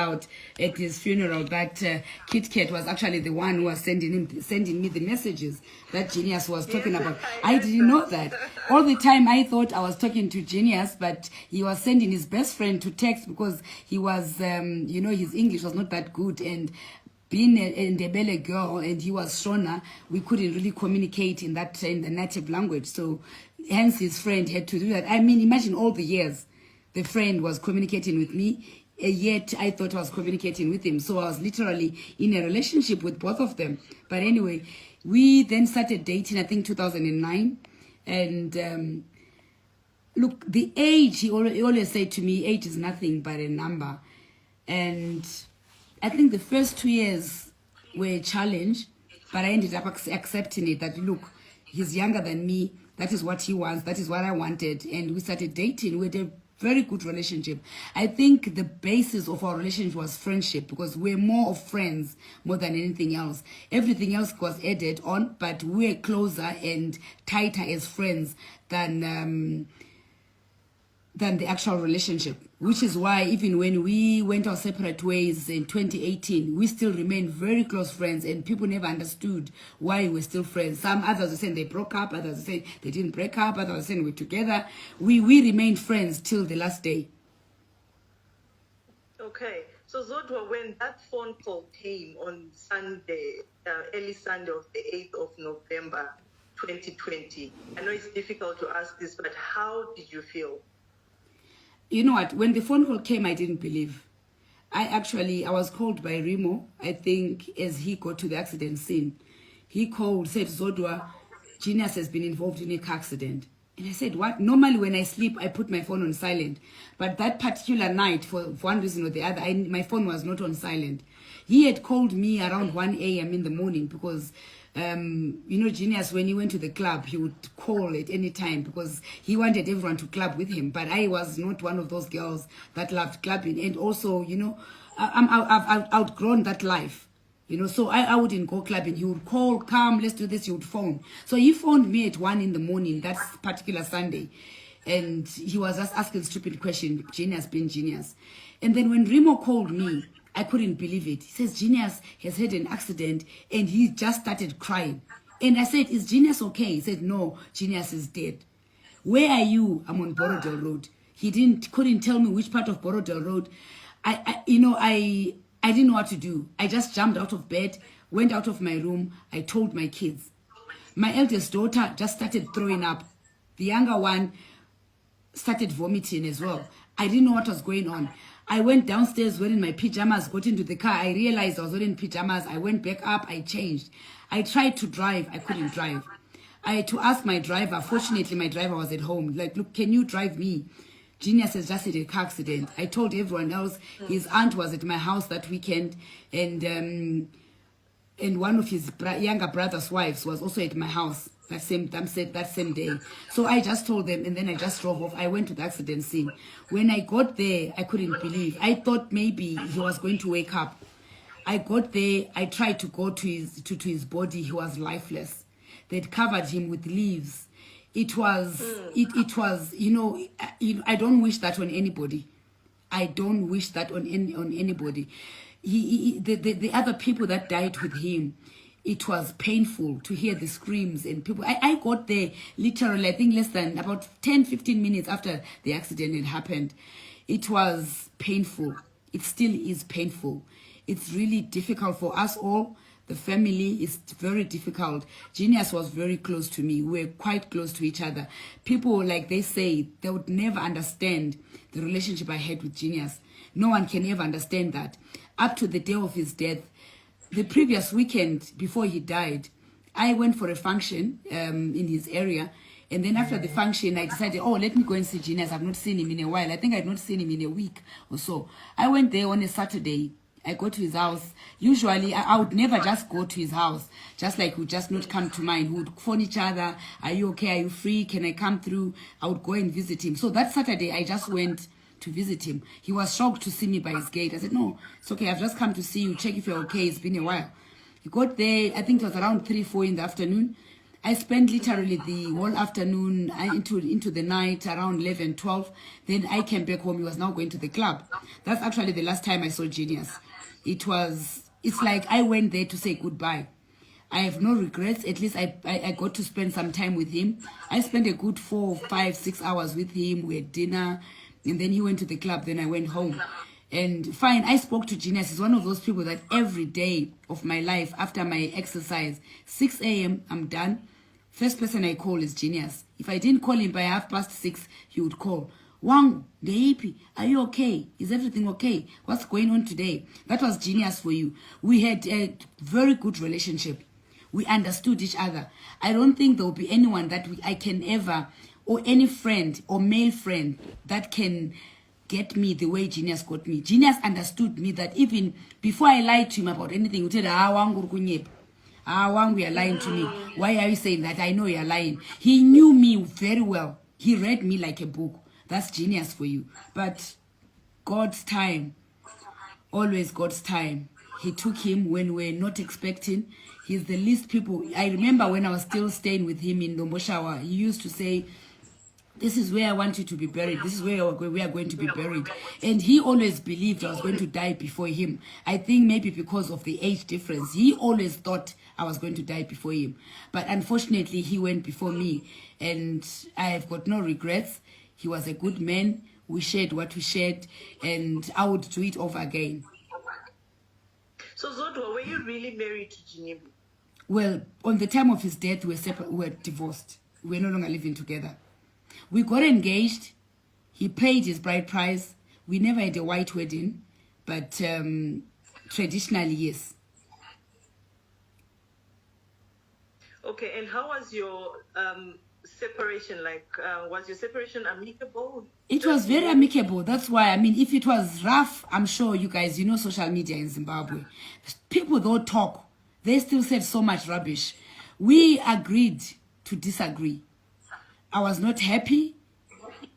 out at his funeral that Kit Kat was actually the one who was sending me the messages that Genius was talking about. I didn't know that. All the time I thought I was talking to Genius, but he was sending his best friend to text because he was, his English was not that good, and being a Ndebele girl and he was Shona, we couldn't really communicate in the native language. So hence his friend had to do that. I mean, imagine all the years the friend was communicating with me, yet I thought I was communicating with him. So I was literally in a relationship with both of them. But anyway, we then started dating, I think 2009. And look, the age, he always said to me, age is nothing but a number. And I think the first 2 years were a challenge, but I ended up accepting it, that look, he's younger than me, that is what he wants, that is what I wanted, and we started dating. We had a very good relationship. I think the basis of our relationship was friendship, because we're more of friends more than anything else. Everything else was added on, but we're closer and tighter as friends than the actual relationship, which is why even when we went our separate ways in 2018, we still remained very close friends, and people never understood why we're still friends. Some others were saying they broke up, others were saying they didn't break up, others were saying we're together. We remained friends till the last day. Okay, so Zodwa, when that phone call came on Sunday, early Sunday of the 8th of November 2020, I know it's difficult to ask this, but how did you feel? You know what? When the phone call came, I didn't believe. I was called by Remo, I think, as he got to the accident scene. He called, said, Zodwa, Genius has been involved in a car accident. And I said, what? Normally when I sleep, I put my phone on silent. But that particular night, for one reason or the other, my phone was not on silent. He had called me around 1 a.m. in the morning because Genius, when he went to the club, he would call at any time because he wanted everyone to club with him. But I was not one of those girls that loved clubbing. And also, I've outgrown that life. So I wouldn't go clubbing. He would call, come, let's do this. He would phone. So he phoned me at 1 in the morning, that particular Sunday. And he was just asking stupid questions, Genius being Genius. And then when Remo called me, I couldn't believe it. He says, Genius has had an accident and he just started crying. And I said, is Genius okay? He said, no, Genius is dead. Where are you? I'm on Borodale Road. He couldn't tell me which part of Borodale Road. I didn't know what to do. I just jumped out of bed, went out of my room. I told my kids. My eldest daughter just started throwing up. The younger one started vomiting as well. I didn't know what was going on. I went downstairs wearing my pajamas, got into the car. I realized I was wearing pajamas. I went back up. I changed. I tried to drive. I couldn't drive. I had to ask my driver. Fortunately, my driver was at home. Like, look, can you drive me? Genius has just had a car accident. I told everyone else. His aunt was at my house that weekend, and one of his younger brother's wives was also at my house that same day. So I just told them, and then I just drove off. I went to the accident scene. When I got there, I couldn't believe. I thought maybe he was going to wake up. I got there. I tried to go to his body. He was lifeless. They'd covered him with leaves. It was, I don't wish that on anybody. I don't wish that on anybody. The other people that died with him, it was painful to hear the screams and people. I got there literally, I think less than about 10-15 minutes after the accident had happened. It was painful. It still is painful. It's really difficult for us all. The family is very difficult. Genius was very close to me. We're quite close to each other. People, like they say, they would never understand the relationship I had with Genius. No one can ever understand that. Up to the day of his death, the previous weekend before he died, I went for a function in his area. And then after the function, I decided, let me go and see Genius. I've not seen him in a while. I think I've not seen him in a week or so. I went there on a Saturday. I go to his house. Usually, I would never just go to his house. Just like would just not come to mine. We would phone each other. Are you okay? Are you free? Can I come through? I would go and visit him. So that Saturday, I just went to visit him. He was shocked to see me by his gate. I said, no, it's okay. I've just come to see you. Check if you're okay. It's been a while. He got there. I think it was around 3-4 in the afternoon. I spent literally the whole afternoon into the night around 11, 12. Then I came back home. He was now going to the club. That's actually the last time I saw Genius. It's like I went there to say goodbye. I have no regrets. At least I got to spend some time with him. I spent a good 4, 5, 6 hours with him. We had dinner. And then he went to the club. Then I went home. And fine, I spoke to Genius. He's one of those people that every day of my life, after my exercise, 6 a.m., I'm done. First person I call is Genius. If I didn't call him by 6:30, he would call. Wang, Deipi, are you okay? Is everything okay? What's going on today? That was Genius for you. We had a very good relationship. We understood each other. I don't think there will be anyone that I can ever, or any friend or male friend that can get me the way Genius got me. Genius understood me that even before I lied to him about anything, he would tell Wang, you are lying to me. Why are you saying that? I know you are lying. He knew me very well. He read me like a book. That's Genius for you. But God's time, always God's time. He took him when we're not expecting. He's the least people. I remember when I was still staying with him in Domboshawa, he used to say, this is where I want you to be buried. This is where we are going to be buried. And he always believed I was going to die before him. I think maybe because of the age difference. He always thought I was going to die before him. But unfortunately, he went before me. And I have got no regrets. He was a good man. We shared what we shared. And I would do it over again. So Zodwa, were you really married to Ginimbi? Well, on the time of his death, we were divorced. We were no longer living together. We got engaged. He paid his bride price. We never had a white wedding, but traditionally, yes. Okay, and how was your separation like? Was your separation amicable? It was very amicable. That's why, I mean, if it was rough, I'm sure you guys, you know social media in Zimbabwe. People don't talk. They still said so much rubbish. We agreed to disagree. I was not happy.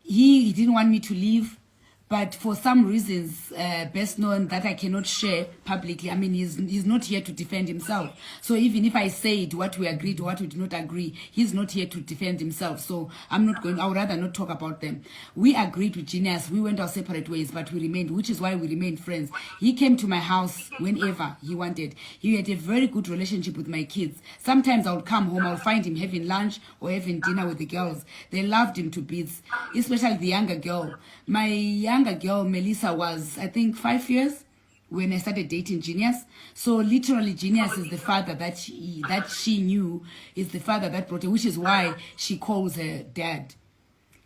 He didn't want me to leave. But for some reasons, best known that I cannot share publicly, I mean, he's not here to defend himself. So even if I said what we agreed or what we did not agree, he's not here to defend himself. So I would rather not talk about them. We agreed with Genius. We went our separate ways, but we remained, which is why we remained friends. He came to my house whenever he wanted. He had a very good relationship with my kids. Sometimes I would come home, I would find him having lunch or having dinner with the girls. They loved him to bits, especially the younger girl. My younger girl, Melissa, was, I think, 5 years when I started dating Genius. So literally, Genius is the father that she knew, is the father that brought her, which is why she calls her dad.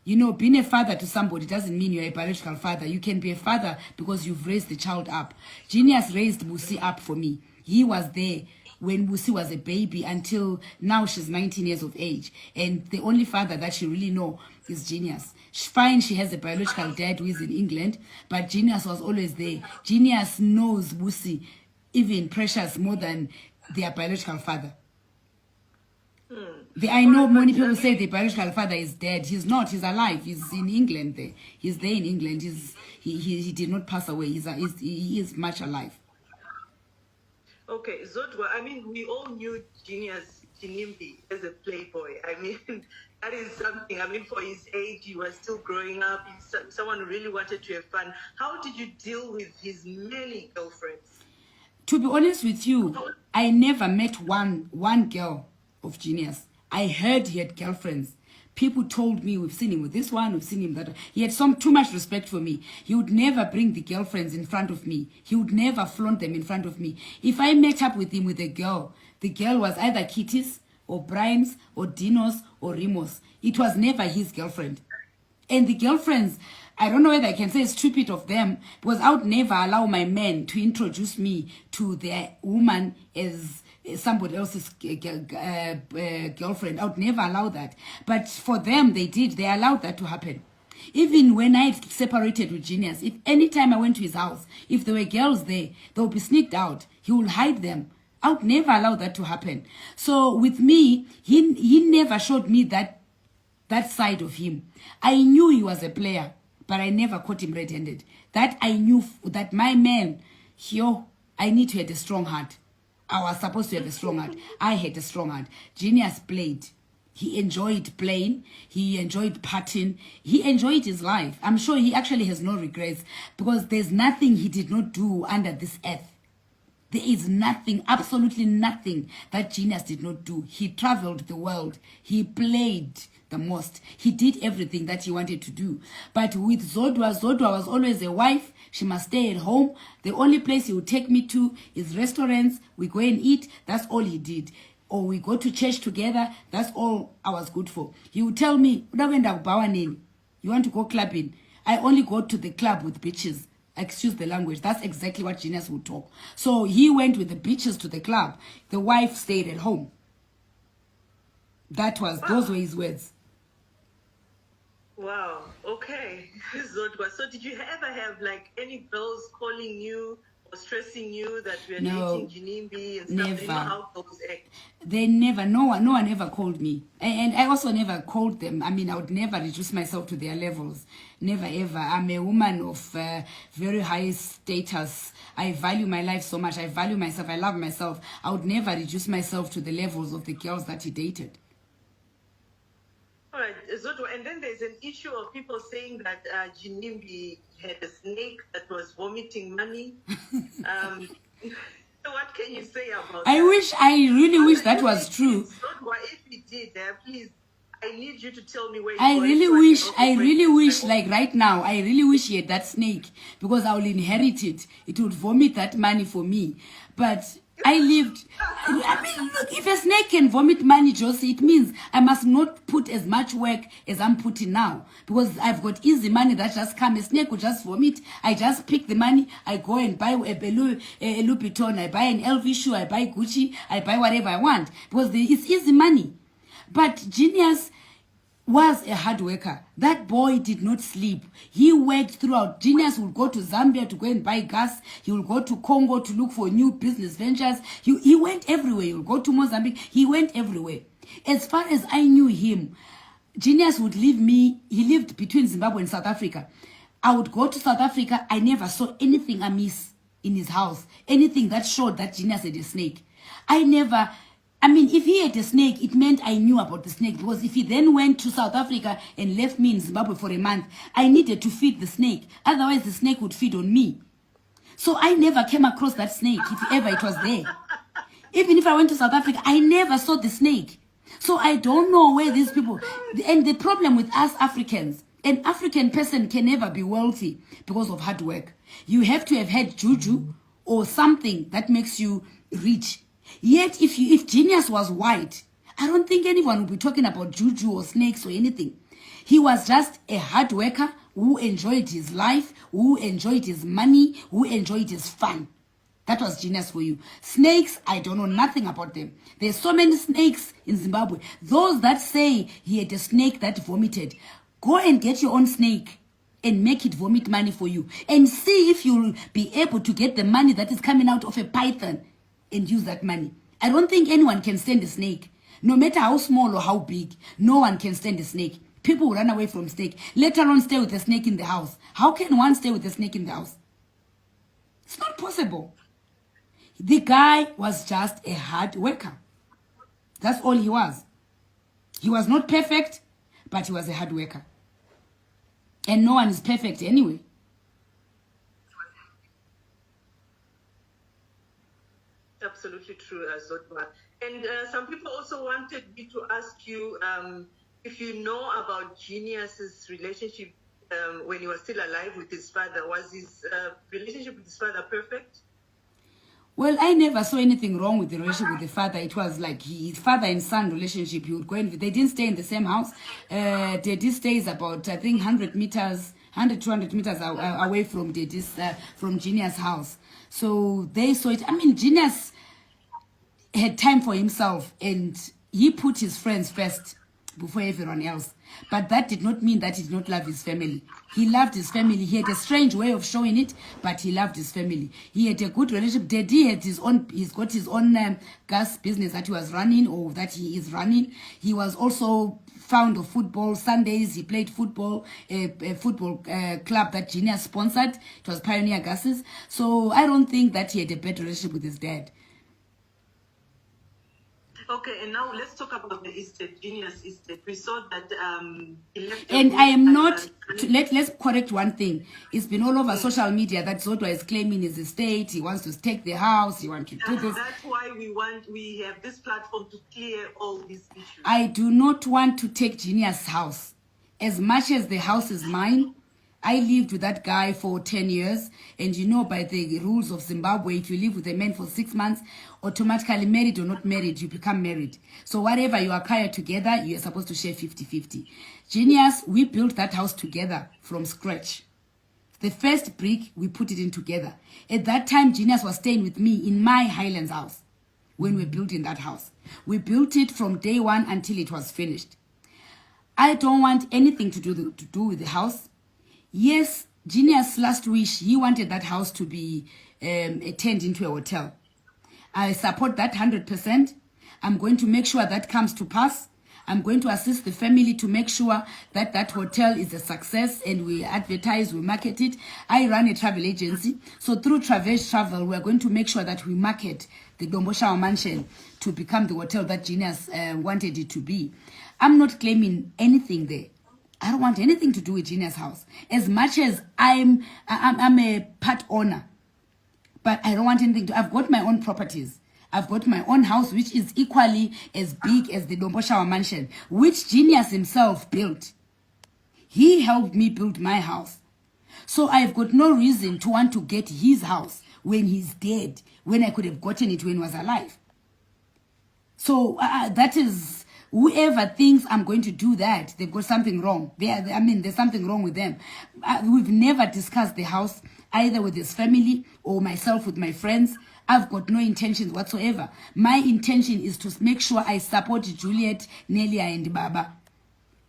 You know, being a father to somebody doesn't mean you're a biological father. You can be a father because you've raised the child up. Genius raised Busi up for me. He was there when Busi was a baby until now she's 19 years of age. And the only father that she really know is Genius. Fine, she has a biological dad who is in England, but Genius was always there. Genius knows Busi, even precious, more than their biological father. I know many people say the biological father is dead. He's not. He's alive. He's in England there. He's there in England. He did not pass away. He is much alive. Okay, Zodwa, I mean, we all knew Ginimbi as a playboy. I mean, that is something. I mean, for his age, he was still growing up. Someone who really wanted to have fun. How did you deal with his many girlfriends? To be honest with you, I never met one girl of Genius. I heard he had girlfriends. People told me, we've seen him with this one, we've seen him that one. He had too much respect for me. He would never bring the girlfriends in front of me. He would never flaunt them in front of me. If I met up with him with a girl, the girl was either Kitty's or Brian's or Dino's or Rimo's. It was never his girlfriend. And the girlfriends, I don't know whether I can say it's stupid of them, because I would never allow my men to introduce me to their woman as somebody else's girlfriend. I would never allow that. But for them, they did. They allowed that to happen. Even when I separated with Genius, if anytime I went to his house, if there were girls there, they would be sneaked out. He would hide them. I would never allow that to happen. So with me, he never showed me that side of him. I knew he was a player, but I never caught him red-handed. That I knew that my man, I need to have a strong heart. I was supposed to have a strong heart. I had a strong heart. Genius played. He enjoyed playing. He enjoyed partying. He enjoyed his life. I'm sure he actually has no regrets because there's nothing he did not do under this earth. There is nothing, absolutely nothing that Genius did not do. He traveled the world. He played the most. He did everything that he wanted to do. But with Zodwa, Zodwa was always a wife. She must stay at home. The only place he would take me to is restaurants. We go and eat. That's all he did. Or we go to church together. That's all I was good for. He would tell me, you want to go clubbing? I only go to the club with bitches. Excuse the language. That's exactly what Genius would talk. So he went with the bitches to the club. The wife stayed at home. Those were his words. Wow. Okay. Zodwa. So did you ever have like any girls calling you or stressing you that we are dating Ginimbi and stuff? Never. You know how girls act. They never, no one ever called me. And I also never called them. I mean, I would never reduce myself to their levels. Never, ever. I'm a woman of very high status. I value my life so much. I value myself. I love myself. I would never reduce myself to the levels of the girls that he dated. All right, Zodwa, and then there's an issue of people saying that Ginimbi had a snake that was vomiting money. So what can you say about that? I really wish that was true. Zodwa, if he did, please, I need you to tell me where I really wish, like right now, I really wish he had that snake because I will inherit it. It would vomit that money for me. But I mean, look, if a snake can vomit money, Josie, it means I must not put as much work as I'm putting now because I've got easy money that just come. A snake will just vomit. I just pick the money. I go and buy a Louis Vuitton. I buy an LV shoe. I buy Gucci. I buy whatever I want because it's easy money. But Genius was a hard worker. That boy did not sleep. He worked throughout. Genius would go to Zambia to go and buy gas. He would go to Congo to look for new business ventures. He went everywhere. He would go to Mozambique. He went everywhere. As far as I knew him, Genius would leave me. He lived between Zimbabwe and South Africa. I would go to South Africa. I never saw anything amiss in his house. Anything that showed that Genius had a snake. If he had a snake, it meant I knew about the snake. Because if he then went to South Africa and left me in Zimbabwe for a month, I needed to feed the snake. Otherwise, the snake would feed on me. So I never came across that snake, if ever it was there. Even if I went to South Africa, I never saw the snake. So I don't know where these people... And the problem with us Africans, an African person can never be wealthy because of hard work. You have to have had juju or something that makes you rich. Yet, if Genius was white, I don't think anyone would be talking about juju or snakes or anything. He was just a hard worker who enjoyed his life, who enjoyed his money, who enjoyed his fun. That was Genius for you. Snakes, I don't know nothing about them. There's so many snakes in Zimbabwe. Those that say he had a snake that vomited, go and get your own snake and make it vomit money for you. And see if you'll be able to get the money that is coming out of a python and use that money. I don't think anyone can stand a snake. No matter how small or how big, no one can stand a snake. People will run away from snake, let alone stay with a snake in the house. How can one stay with a snake in the house? It's not possible. The guy was just a hard worker. That's all he was. He was not perfect, but he was a hard worker. And no one is perfect anyway. Absolutely true, Zodwa. And some people also wanted me to ask you if you know about Genius's relationship when he was still alive with his father. Was his relationship with his father perfect? Well, I never saw anything wrong with the relationship with the father. It was like his father and son relationship. He would go in, they didn't stay in the same house. Daddy stays about, I think, 200 meters away from from Genius' house. So they saw it. Genius had time for himself and he put his friends first before everyone else. But that did not mean that he did not love his family. He loved his family. He had a strange way of showing it, but he loved his family. He had a good relationship. Daddy had he's got his own gas business that he was running or that he is running. He was also fond of football. Sundays he played football, a football club that Genius sponsored. It was Pioneer Gases. So I don't think that he had a bad relationship with his dad. Okay, and now let's talk about the estate, Genius estate. We saw that he left. And I am not. Let's correct one thing. It's been all over social media that Zodwa is claiming his estate. He wants to take the house. He wants to do this. That's why we have this platform to clear all these issues. I do not want to take Genius' house. As much as the house is mine, I lived with that guy for 10 years. And you know, by the rules of Zimbabwe, if you live with a man for 6 months, automatically married or not married, you become married. So whatever you acquire together, you're supposed to share 50-50. Genius, we built that house together from scratch. The first brick, we put it in together. At that time, Genius was staying with me in my Highlands house when we built in that house. We built it from day one until it was finished. I don't want anything to do with the house. Yes, Genius' last wish, he wanted that house to be turned into a hotel. I support that 100%. I'm going to make sure that comes to pass. I'm going to assist the family to make sure that that hotel is a success, and we advertise, we market it. I run a travel agency. So through Traverse Travel, we're going to make sure that we market the Domboshawa Mansion to become the hotel that Genius wanted it to be. I'm not claiming anything there. I don't want anything to do with Genius' house. As much as I'm a part owner, but I don't want anything to. I've got my own properties. I've got my own house, which is equally as big as the Domboshawa Mansion, which Genius himself built. He helped me build my house. So I've got no reason to want to get his house when he's dead, when I could have gotten it when he was alive. So that is, whoever thinks I'm going to do that, they've got something wrong. There's something wrong with them. We've never discussed the house, either with his family or myself with my friends. I've got no intentions whatsoever. My intention is to make sure I support Juliet, Nelia, and Baba,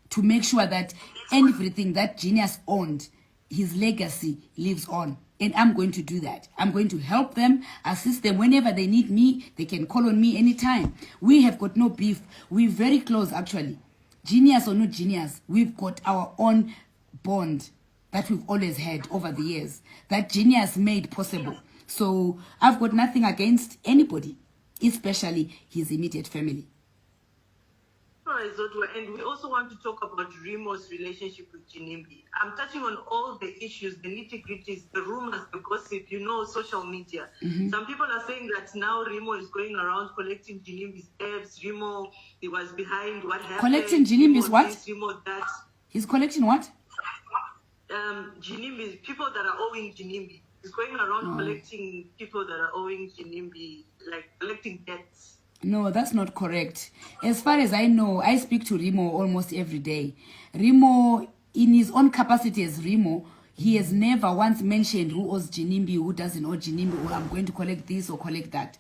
to make sure that everything that Genius owned, his legacy lives on. And I'm going to do that. I'm going to help them, assist them. Whenever they need me, they can call on me anytime. We have got no beef. We're very close, actually. Genius or not Genius, we've got our own bond that we've always had over the years, that Genius made possible. So I've got nothing against anybody, especially his immediate family. All right, Zodwa, and we also want to talk about Remo's relationship with Ginimbi. I'm touching on all the issues, the nitty-gritties, the rumors, the gossip, social media. Some people are saying that now Remo is going around collecting Ginimbi's debts. Remo, he was behind what happened. Collecting Ginimbi's what? This, Remo that. He's collecting what? Ginimbi, people that are owing Ginimbi. He's going around collecting people that are owing Ginimbi, like collecting debts. No, that's not correct. As far as I know, I speak to Remo almost every day. Remo, in his own capacity as Remo, he has never once mentioned who owes Ginimbi, who doesn't owe Ginimbi, or I'm going to collect this or collect that.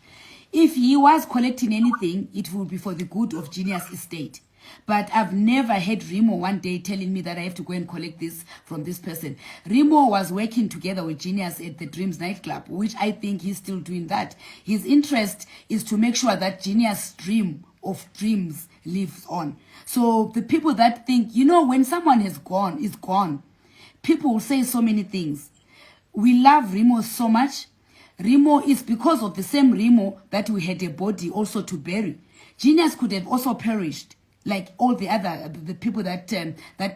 If he was collecting anything, it would be for the good of Genius Estate. But I've never had Remo one day telling me that I have to go and collect this from this person. Remo was working together with Genius at the Dreams nightclub, which I think he's still doing that. His interest is to make sure that Genius' dream of dreams lives on. So the people that think, when someone is gone, people will say so many things. We love Remo so much. Remo is because of the same Remo that we had a body also to bury. Genius could have also perished, like all the people that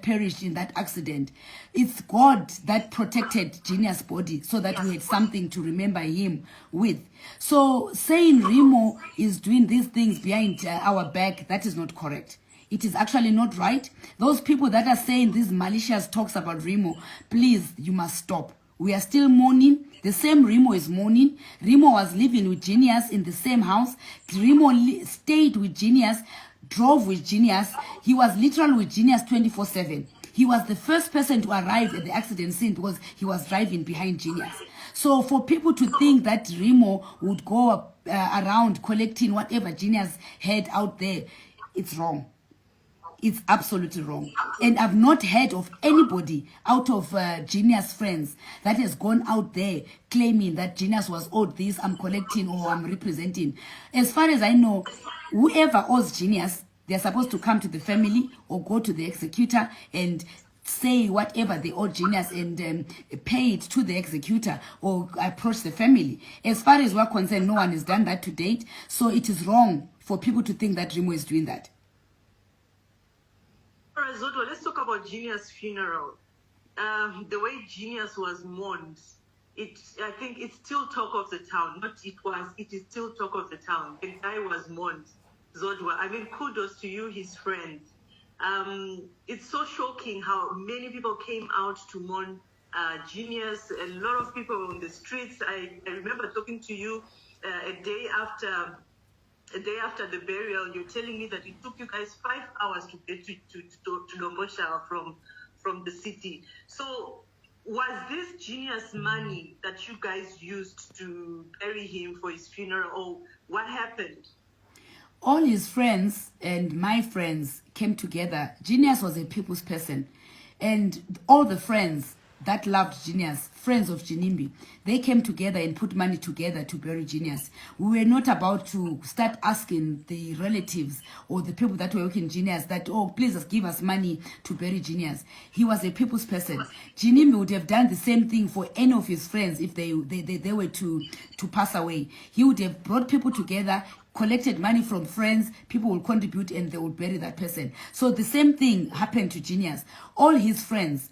perished in that accident. It's God that protected Genius' body so that we had something to remember him with. So saying Remo is doing these things behind our back, that is not correct. It is actually not right. Those people that are saying these malicious talks about Remo, please, you must stop. We are still mourning. The same Remo is mourning. Remo was living with Genius in the same house. Remo stayed with Genius, drove with Genius. He was literally with Genius 24/7. He was the first person to arrive at the accident scene because he was driving behind Genius. So for people to think that Remo would go around collecting whatever Genius had out there, it's wrong. It's absolutely wrong. And I've not heard of anybody out of Genius friends that has gone out there claiming that Genius was owed this, I'm collecting or I'm representing. As far as I know, whoever owes Genius, they're supposed to come to the family or go to the executor and say whatever they owe Genius and pay it to the executor or approach the family. As far as we're concerned, no one has done that to date. So it is wrong for people to think that Remo is doing that. All right, Zodwa, let's talk about Genius' funeral. The way Genius was mourned, I think it's still talk of the town. It is still talk of the town. The guy was mourned, Zodwa. I mean, kudos to you, his friend. It's so shocking how many people came out to mourn Genius. A lot of people on the streets. I remember talking to you a day after the burial. You're telling me that it took you guys 5 hours to get to Lombosha from the city. So was this Genius money that you guys used to bury him for his funeral, or what happened? All his friends and my friends came together. Genius was a people's person. And all the friends that loved Genius, friends of Ginimbi, they came together and put money together to bury Genius. We were not about to start asking the relatives or the people that were working Genius that, oh, please just give us money to bury Genius. He was a people's person. Ginimbi would have done the same thing for any of his friends if they were to pass away. He would have brought people together, collected money from friends, people will contribute and they would bury that person. So the same thing happened to Genius. All his friends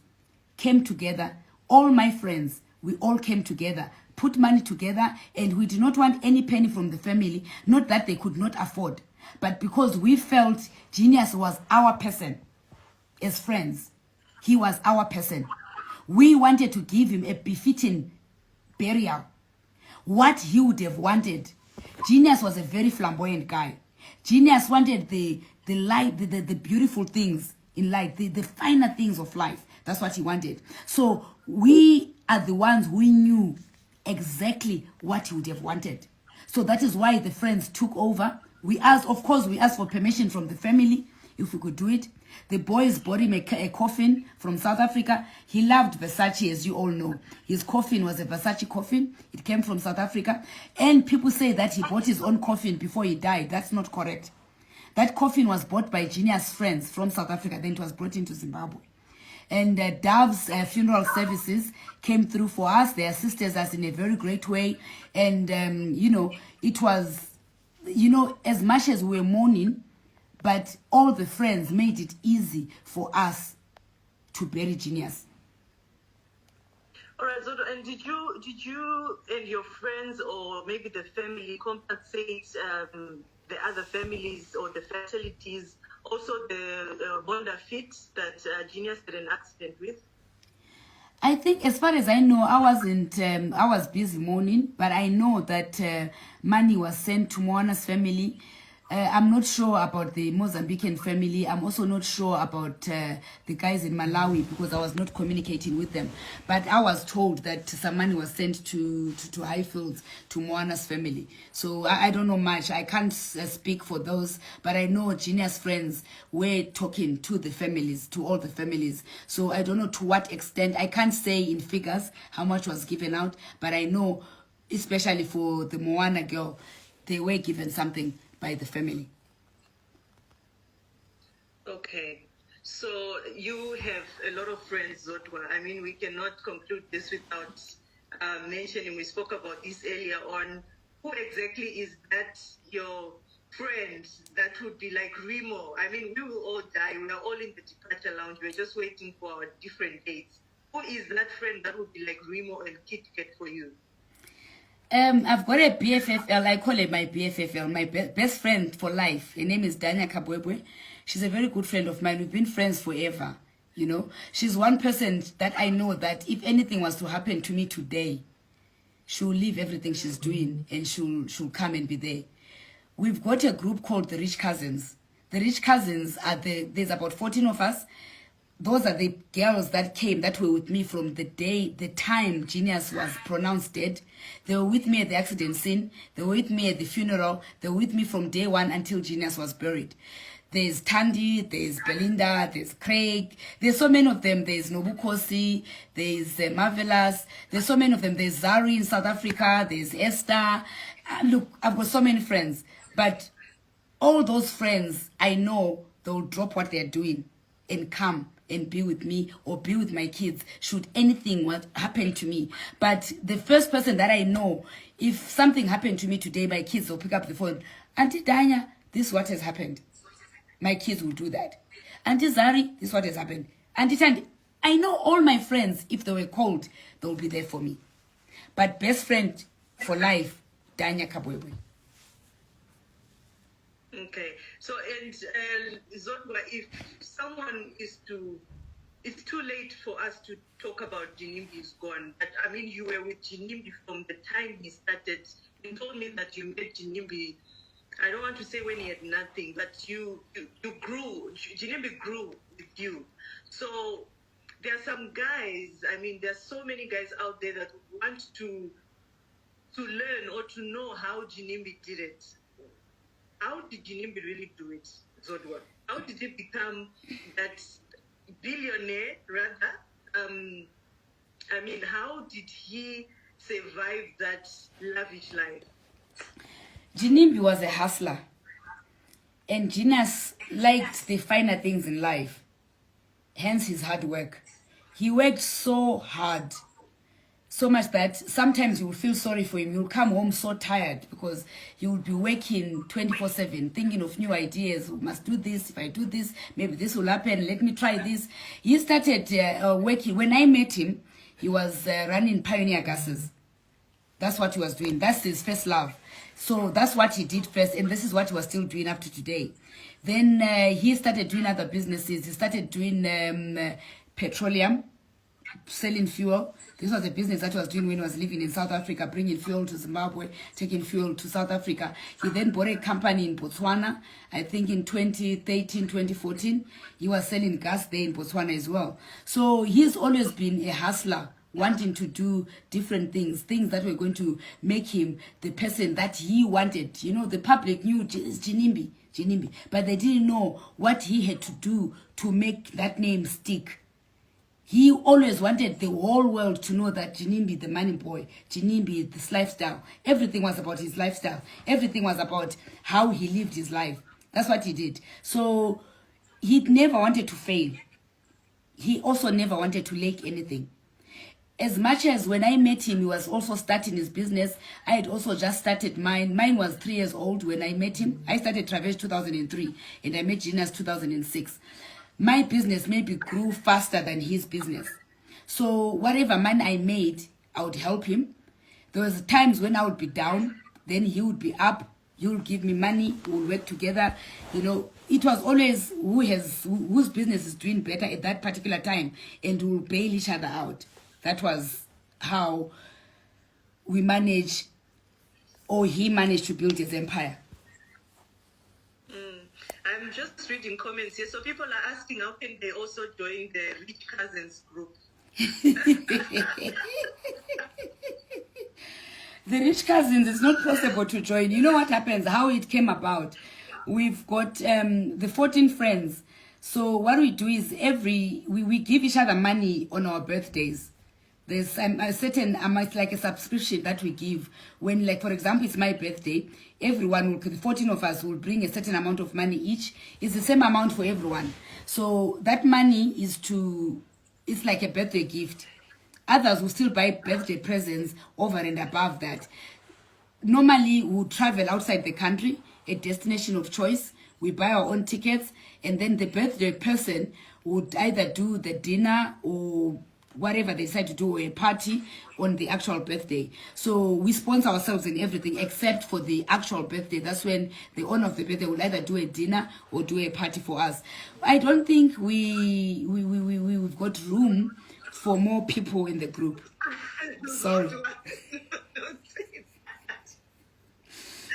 came together, all my friends, we all came together, put money together, and we did not want any penny from the family, not that they could not afford, but because we felt Genius was our person as friends. He was our person. We wanted to give him a befitting burial. What he would have wanted. Genius was a very flamboyant guy. Genius wanted the light, the beautiful things in life, the finer things of life. That's what he wanted. So we are the ones who knew exactly what he would have wanted. So that is why the friends took over. We asked for permission from the family if we could do it. The boys bought him a coffin from South Africa. He loved Versace, as you all know. His coffin was a Versace coffin. It came from South Africa. And people say that he bought his own coffin before he died. That's not correct. That coffin was bought by Genius' friends from South Africa. Then it was brought into Zimbabwe. And Dove's funeral services came through for us. They assisted us in a very great way. And, it was, as much as we were mourning, but all the friends made it easy for us to bury Genius. All right, Zodo, and did you and your friends or maybe the family compensate the other families or the fatalities, also the Bonda fit that Genius had an accident with? I think, as far as I know, I was busy mourning, but I know that money was sent to Moana's family. I'm not sure about the Mozambican family. I'm also not sure about the guys in Malawi because I was not communicating with them. But I was told that some money was sent to Highfields, to Moana's family. So I don't know much. I can't speak for those. But I know Genius friends were talking to the families, to all the families. So I don't know to what extent. I can't say in figures how much was given out. But I know, especially for the Moana girl, they were given something by the family. Okay, so you have a lot of friends, Zodwa. I mean, we cannot conclude this without mentioning, we spoke about this earlier on, who exactly is that your friend that would be like Remo? I mean, we will all die. We are all in the departure lounge. We're just waiting for our different dates. Who is that friend that would be like Remo and Kit Kat for you? I've got a BFFL. I call it my BFFL, my best friend for life. Her name is Danya Kabwebwe. She's a very good friend of mine. We've been friends forever. She's one person that I know that if anything was to happen to me today, she'll leave everything she's doing and she'll come and be there. We've got a group called the Rich Cousins. The Rich Cousins there's about 14 of us. Those are the girls that came, that were with me from the time Genius was pronounced dead. They were with me at the accident scene. They were with me at the funeral. They were with me from day one until Genius was buried. There's Tandy, there's Belinda, there's Craig. There's so many of them. There's Nobukosi, there's Marvelous. There's so many of them. There's Zari in South Africa. There's Esther. Look, I've got so many friends. But all those friends, I know they'll drop what they're doing and come and be with me or be with my kids should anything what happen to me. But the first person that I know, if something happened to me today, my kids will pick up the phone. Auntie Danya, this is what has happened. My kids will do that. Auntie Zari, this is what has happened. Auntie Tandy, I know all my friends, if they were called, they will be there for me. But best friend for life, Danya Kabwewe. Okay. So, and Zodwa, if someone is to, it's too late for us to talk about Ginimbi is gone. But I mean, you were with Ginimbi from the time he started. You told me that you met Ginimbi. I don't want to say when he had nothing, but you grew. Ginimbi grew with you. So there are some guys. I mean, there's so many guys out there that want to learn or to know how Ginimbi did it. How did Ginimbi really do it, Zodwa? How did he become that billionaire, rather? I mean, how did he survive that lavish life? Ginimbi was a hustler. And Genius liked the finer things in life. Hence his hard work. He worked so hard. So much that sometimes you will feel sorry for him. You'll come home so tired because you will be working 24/7, thinking of new ideas. We must do this. If I do this, maybe this will happen. Let me try this. He started working. When I met him, he was running Pioneer Gases. That's what he was doing. That's his first love. So that's what he did first, and this is what he was still doing up to today. Then he started doing other businesses. He started doing petroleum, selling fuel. This was a business that he was doing when he was living in South Africa, bringing fuel to Zimbabwe, taking fuel to South Africa. He then bought a company in Botswana, I think in 2013, 2014. He was selling gas there in Botswana as well. So he's always been a hustler, wanting to do different things that were going to make him the person that he wanted. You know, the public knew Ginimbi, but they didn't know what he had to do to make that name stick. He always wanted the whole world to know that Ginimbi, the money boy, Ginimbi, this lifestyle, everything was about his lifestyle. Everything was about how he lived his life. That's what he did. So he never wanted to fail. He also never wanted to lack anything. As much as when I met him, he was also starting his business. I had also just started mine. Mine was 3 years old when I met him. I started Traverse 2003 and I met Genius 2006. My business maybe grew faster than his business. So whatever money I made, I would help him. There was times when I would be down, then he would be up. He would give me money. We would work together. You know, it was always whose business is doing better at that particular time, and we will bail each other out. That was how we managed, or he managed to build his empire. I'm just reading comments here. So people are asking how can they also join the Rich Cousins group? The Rich Cousins, it's not possible to join. You know what happens, how it came about. We've got the 14 friends. So what we do is we give each other money on our birthdays. There's a certain amount, like a subscription that we give when, like, for example, it's my birthday. Everyone, the 14 of us will bring a certain amount of money each. It's the same amount for everyone. So that money it's like a birthday gift. Others will still buy birthday presents over and above that. Normally, we'll travel outside the country, a destination of choice. We buy our own tickets, and then the birthday person would either do the dinner or whatever they decide to do, a party on the actual birthday. So we sponsor ourselves in everything except for the actual birthday. That's when the owner of the birthday will either do a dinner or do a party for us. I don't think we've got room for more people in the group. Sorry. Don't say that.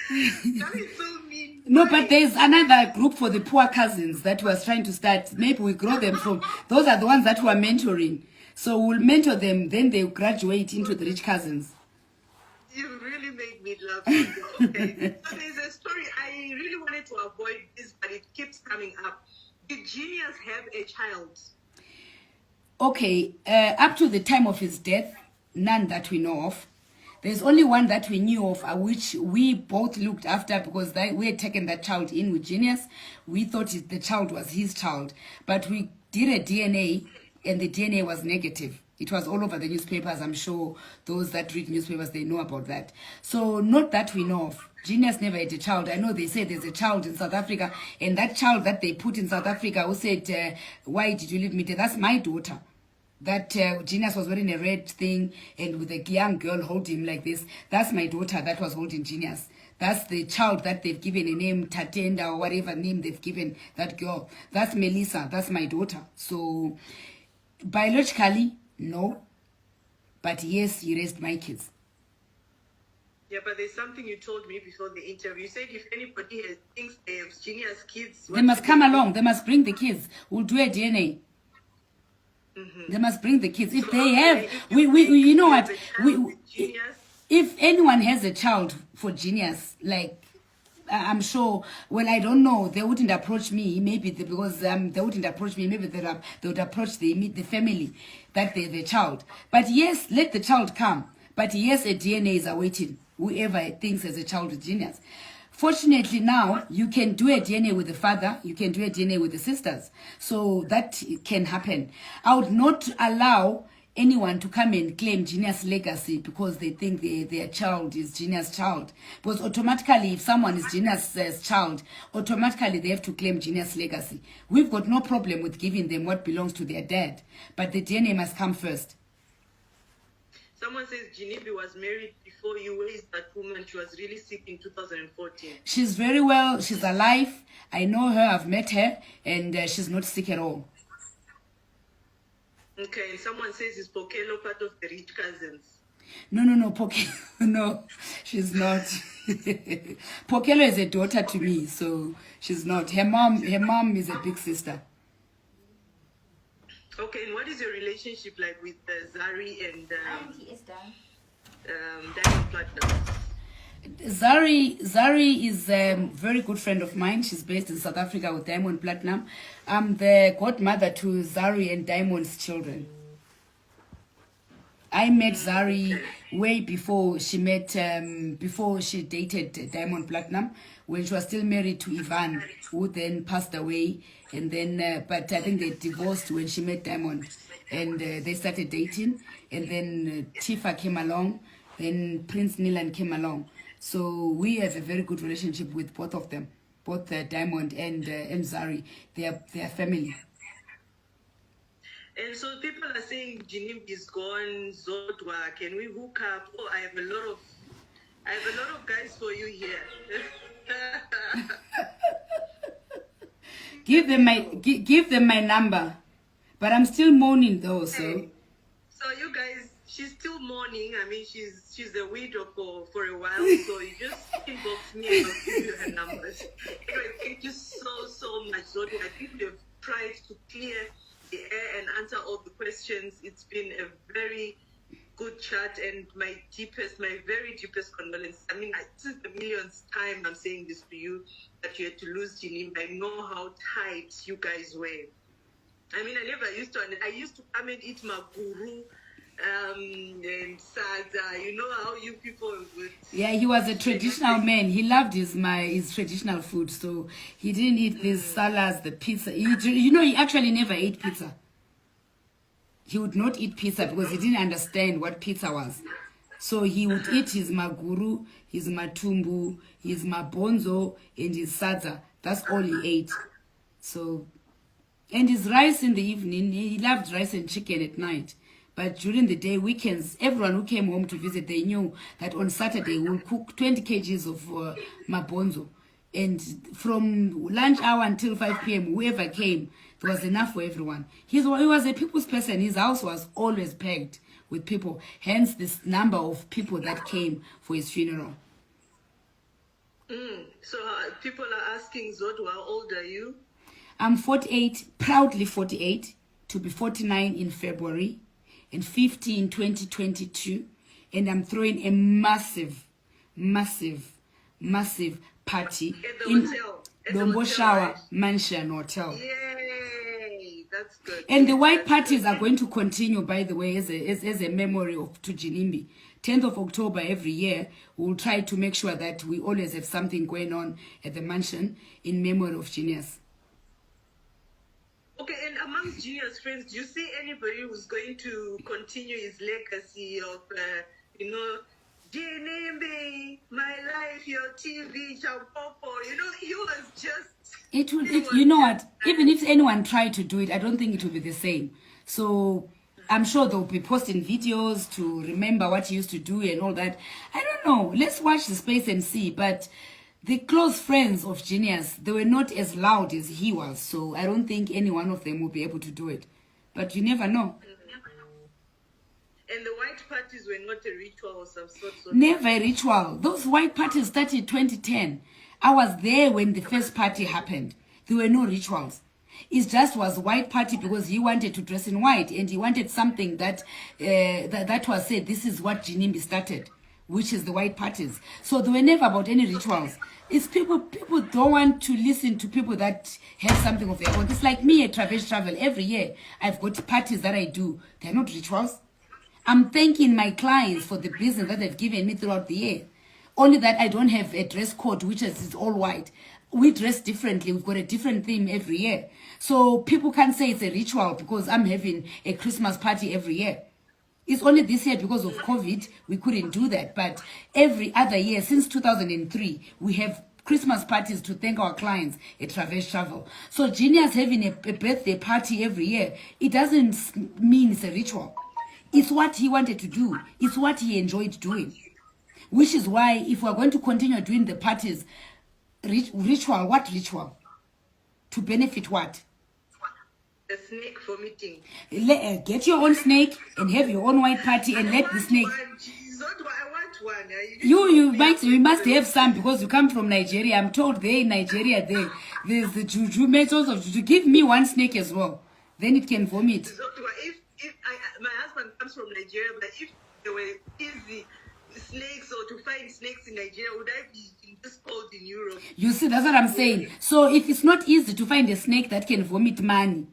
That is so mean. No, but there's another group for the poor cousins that was trying to start. Maybe we grow them from. Those are the ones that we're mentoring. So we'll mentor them, then they'll graduate into the Rich Cousins. You really make me laugh. Okay. So there's a story, I really wanted to avoid this, but it keeps coming up. Did Genius have a child? Okay, up to the time of his death, none that we know of. There's only one that we knew of, which we both looked after because we had taken that child in with Genius. We thought the child was his child, but we did a DNA and the DNA was negative. It was all over the newspapers. I'm sure those that read newspapers, they know about that. So not that we know of. Genius never had a child. I know they say there's a child in South Africa, and that child that they put in South Africa who said, why did you leave me there? That's my daughter. That Genius was wearing a red thing and with a young girl holding him like this. That's my daughter that was holding Genius. That's the child that they've given a name, Tatenda or whatever name they've given that girl. That's Melissa. That's my daughter. So biologically, no. But yes, he raised my kids. Yeah, but there's something you told me before the interview. You said if anybody thinks they have Genius kids, they must come along. They must bring the kids. We'll do a DNA. They must bring the kids. If So, they okay, have, if we you you know have what? a child with Genius, If anyone has a child for Genius, like I'm sure. Well, I don't know. They wouldn't approach me. Maybe because they wouldn't approach me. Maybe they would approach the family that they have a child. But yes, let the child come. But yes, a DNA is awaiting whoever thinks has a child with Genius. Fortunately, now you can do a DNA with the father. You can do a DNA with the sisters. So that can happen. I would not allow anyone to come and claim Genius legacy because they think their child is Genius' child. Because automatically, if someone is Genius' child, automatically they have to claim Genius legacy. We've got no problem with giving them what belongs to their dad, but the DNA must come first. someone says Ginimbi was married before you. Where is that woman? She was really sick in 2014. She's very well. She's alive. I know her. I've met her, and she's not sick at all. Okay, and someone says is Pokelo part of the rich cousins? No, no, she's not. Pokelo is a daughter to me, so she's not. Her mom is a big sister. Okay, and what is your relationship like with Zari and Diamond Platinum? Zari is a very good friend of mine. She's based in South Africa with Diamond Platinum. I'm the godmother to Zari and Diamond's children. I met Zari way before she dated Diamond Platinum, when she was still married to Ivan, who then passed away. And then, but I think they divorced when she met Diamond, and they started dating. And then Tifa came along, then Prince Nilan came along. So we have a very good relationship with both of them, both Diamond and Zari. They are family. And so people are saying Ginimbi is gone, Zodwa, can we hook up? Oh, I have a lot of guys for you here. Give them my number. But I'm still mourning though, so. So you guys, she's still mourning. I mean, she's a widow for a while, so you just inbox me and I'll give you her numbers. Anyway, thank you so much, Zodwa. I think we've tried to clear the air and answer all the questions. It's been a very good chat, and my very deepest condolences. I mean, this is the millionth time I'm saying this to you, that you had to lose Ginimbi. I know how tight you guys were. I mean, I used to come and eat maguru and sada. You know how you people would. Yeah, he was a traditional man. He loved his traditional food, so he didn't eat these salads, the pizza. He actually never ate pizza. He would not eat pizza because he didn't understand what pizza was. So he would eat his maguru, his matumbu, his mabonzo, and his sadza. That's all he ate. So, and his rice in the evening. He loved rice and chicken at night. But during the day, weekends, everyone who came home to visit, they knew that on Saturday we'll cook 20 kgs of mabonzo. And from lunch hour until 5 p.m., whoever came, there was enough for everyone. He was a people's person. His house was always packed with people. Hence, this number of people that came for his funeral. So people are asking, Zodwa, how old are you? I'm 48, proudly 48, to be 49 in February, and 50 in 2022. And I'm throwing a massive party in Dombo Shower Mansion Hotel. Yay! That's good. And the white parties are going to continue, by the way, as a memory to Ginimbi. 10th of October every year, we'll try to make sure that we always have something going on at the mansion in memory of Genius. Okay, and amongst Genius friends, do you see anybody who's going to continue his legacy of, Ginimbi, my life, your TV, Champopo? He was just... You know what? Even if anyone tried to do it, I don't think it will be the same. So I'm sure they'll be posting videos to remember what he used to do and all that. I don't know. Let's watch the space and see. But the close friends of Genius, they were not as loud as he was. So I don't think any one of them will be able to do it. But you never know. And the white parties were not a ritual of some sort? Never a ritual. Those white parties started 2010. I was there when the first party happened. There were no rituals. It just was white party because he wanted to dress in white and he wanted something that that was said, this is what Ginimbi started, which is the white parties. So they were never about any rituals. It's people don't want to listen to people that have something of their own. It's like me at Travel. Every year, I've got parties that I do. They're not rituals. I'm thanking my clients for the business that they've given me throughout the year. Only that I don't have a dress code, which is all white. We dress differently. We've got a different theme every year. So people can't say it's a ritual because I'm having a Christmas party every year. It's only this year because of COVID, we couldn't do that. But every other year, since 2003, we have Christmas parties to thank our clients at Travel. So Genius having a birthday party every year, it doesn't mean it's a ritual. It's what he wanted to do. It's what he enjoyed doing. Which is why if we're going to continue doing the parties, ritual, what ritual? To benefit what? The snake vomiting. Get your own snake and have your own white party and let the snake... Zodwa, I want one. You must have some because you come from Nigeria. I'm told there in Nigeria, there's the juju methods of juju. Give me one snake as well. Then it can vomit. Zodwa, if my husband comes from Nigeria, but if there were easy snakes or to find snakes in Nigeria, would I be in this cold in Europe? You see, that's what I'm saying. So if it's not easy to find a snake that can vomit money,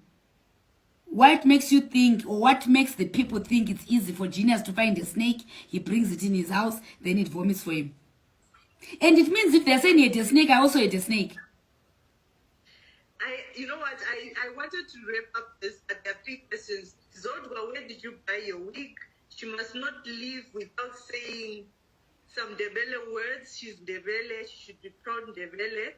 what makes you think, or what makes the people think it's easy for Genius to find a snake? He brings it in his house, then it vomits for him. And it means if they're saying he had a snake, I also had a snake. You know what? I wanted to wrap up this at the 3 questions. Zodwa, where did you buy your wig? She must not leave without saying some Ndebele words. She's Ndebele. She should be proud Ndebele.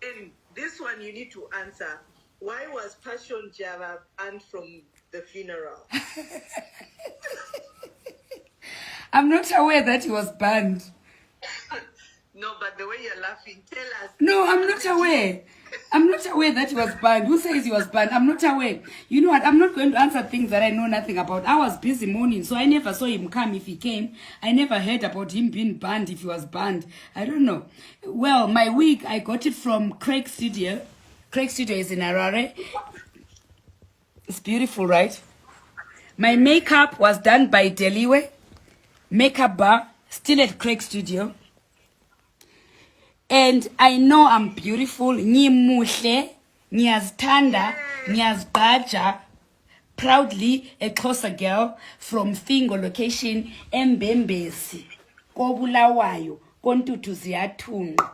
And this one you need to answer. Why was Passion Java banned from the funeral? I'm not aware that he was banned. No, but the way you're laughing, tell us. No, I'm not aware. I'm not aware that he was banned. Who says he was banned? I'm not aware. You know what? I'm not going to answer things that I know nothing about. I was busy mourning, so I never saw him come if he came. I never heard about him being banned if he was banned. I don't know. Well, my wig, I got it from Craig Studio. Craig Studio is in Harare. It's beautiful, right? My makeup was done by Deliwe. Makeup bar, still at Craig Studio. And I know I'm beautiful. Ngimuhle, ngiyazithanda, ngiyazigqaja. Proudly a Xhosa girl from Fingo location, Mbembesi, Kobulawayo, Kontutu ziyathunqa.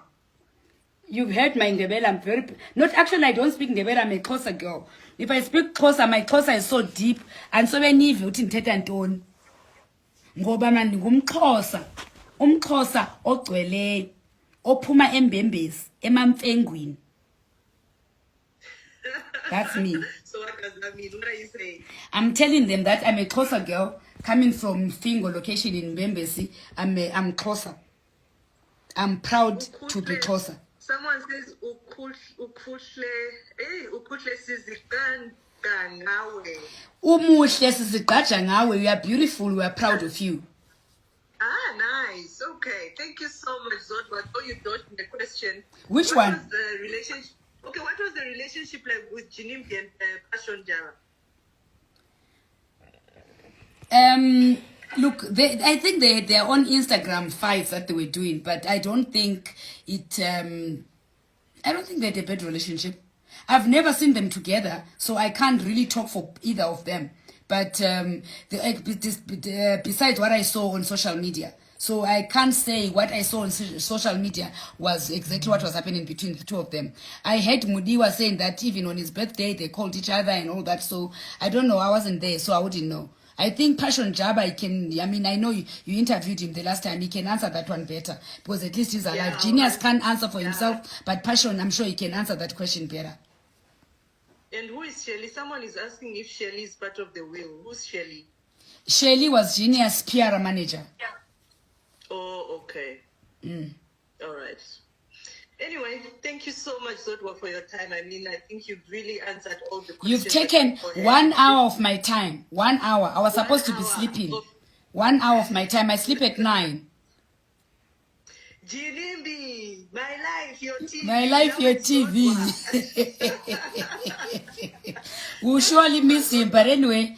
You've heard my Ndebele. I'm very... Not actually, I don't speak Ndebele. I'm a Xhosa girl. If I speak Xhosa, my Xhosa is so deep. And so many of you ndithetha ntoni. Ngoba mna ndingumXhosa. UmXhosa ogcweleyo. Ophuma embembezi, emamfengwini. That's me. So what does that mean? What are you saying? I'm telling them that I'm a Xhosa girl coming from Fingo location in Mbembesi. I'm Xhosa. I'm proud to be Xhosa. Someone says ukuhle sizigqaja ngawe. Umuhle sizigqaja ngawe. You are beautiful. We are proud of you. Ah, nice. Okay. Thank you so much, Zodwa. Oh, you dodged the question. Which one? Was the relationship? Okay, what was the relationship like with Ginimbi and Passion Java? Look, I think they had their own Instagram fights that they were doing, but I don't think it. I don't think they had a bad relationship. I've never seen them together, so I can't really talk for either of them. But besides what I saw on social media. So I can't say what I saw on social media was exactly what was happening between the two of them. I heard Mudiwa saying that even on his birthday, they called each other and all that. So I don't know. I wasn't there, so I wouldn't know. I think Passion Jaba, I know you interviewed him the last time. He can answer that one better because at least he's alive. Yeah, Genius can't answer for himself, but Passion, I'm sure he can answer that question better. And who is Shirley? Someone is asking if Shirley is part of the will. Who's Shirley? Shirley was Genius PR manager. Yeah. Oh, okay. All right. Anyway, thank you so much, Zodwa, for your time. I mean, I think you've really answered all the questions. You've taken 1 hour of my time. 1 hour. I was supposed to be sleeping. 1 hour of my time. I sleep at 9. Ginimbi, my life, your TV. My life, your TV. We'll surely miss him, but anyway.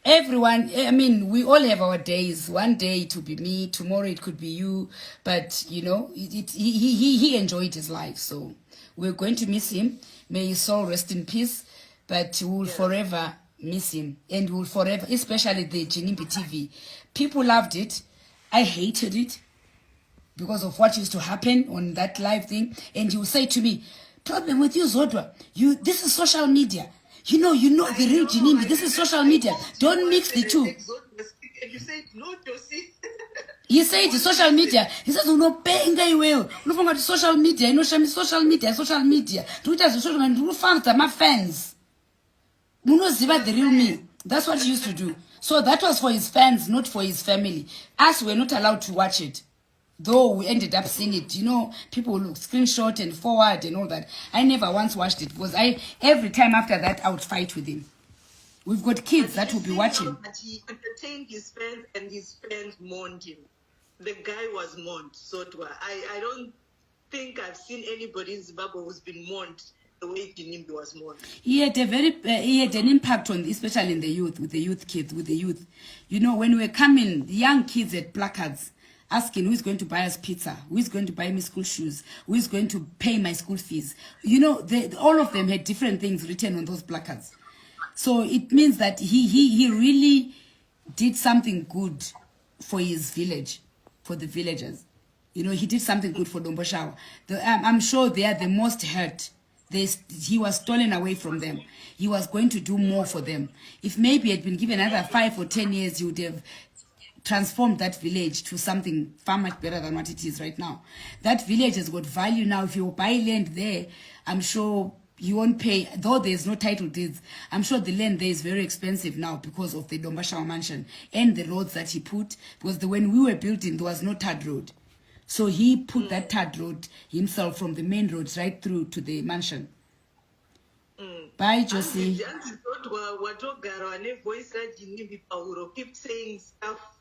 Everyone, I mean, we all have our days. One day it will be me, tomorrow it could be you. But, you know, he enjoyed his life. So we're going to miss him. May his soul rest in peace. But we will forever miss him. And we will forever, especially the Ginimbi TV. People loved it. I hated it because of what used to happen on that live thing. And you will say to me, problem with you, Zodwa, this is social media. You know the real Ginimbi. This is social media. Don't mix the two. You said no, Josie. He said it's social media. He says, "No, paying guy well. No, from social media. You know, social media. Twitter, social media. No fans, my fans. No, ziva the real me. That's what he used to do. So that was for his fans, not for his family. Us were not allowed to watch it. Though we ended up seeing it, you know, people look screenshot and forward and all that. I never once watched it because every time after that I would fight with him. We've got kids that will be watching. But he entertained his friends and his friends mourned him. The guy was mourned. So I don't think I've seen anybody in Zimbabwe who's been mourned the way Ginimbi was mourned. He had an impact on, especially in the youth, with the youth. You know, when we were coming, the young kids had placards asking who is going to buy us pizza, who is going to buy me school shoes, who is going to pay my school fees. You know, all of them had different things written on those placards. So it means that he really did something good for his village, for the villagers. You know, he did something good for Domboshawa. I'm sure they are the most hurt. He was stolen away from them. He was going to do more for them. If maybe he had been given another 5 or 10 years, he would have transformed that village to something far much better than what it is right now. That village has got value now. If you buy land there, I'm sure you won't pay, though there's no title deeds. I'm sure the land there is very expensive now because of the Dombashawa mansion and the roads that he put. Because when we were building, there was no tarred road. So he put that tarred road himself from the main roads right through to the mansion. Bye, Josie. Keep saying stuff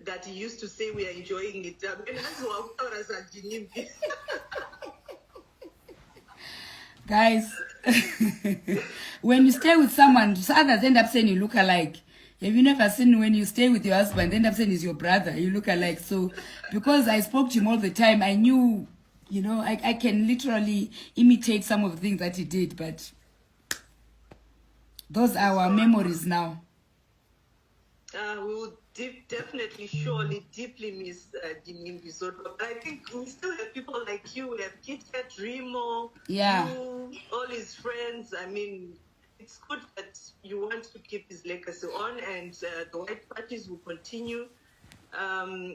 that he used to say we are enjoying it. Guys, when you stay with someone, others end up saying you look alike. Have you never seen when you stay with your husband, end up saying he's your brother, you look alike? So, because I spoke to him all the time, I knew, you know, I can literally imitate some of the things that he did, but those are our memories now. We will definitely, surely, deeply miss Ginimbi. But I think we still have people like you. We have Kit Kat, Remo, you, all his friends. I mean, it's good that you want to keep his legacy on, and the white parties will continue.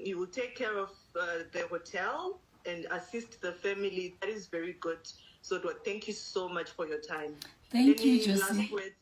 You will take care of the hotel and assist the family. That is very good. So thank you so much for your time. Thank you, Josie. Last words?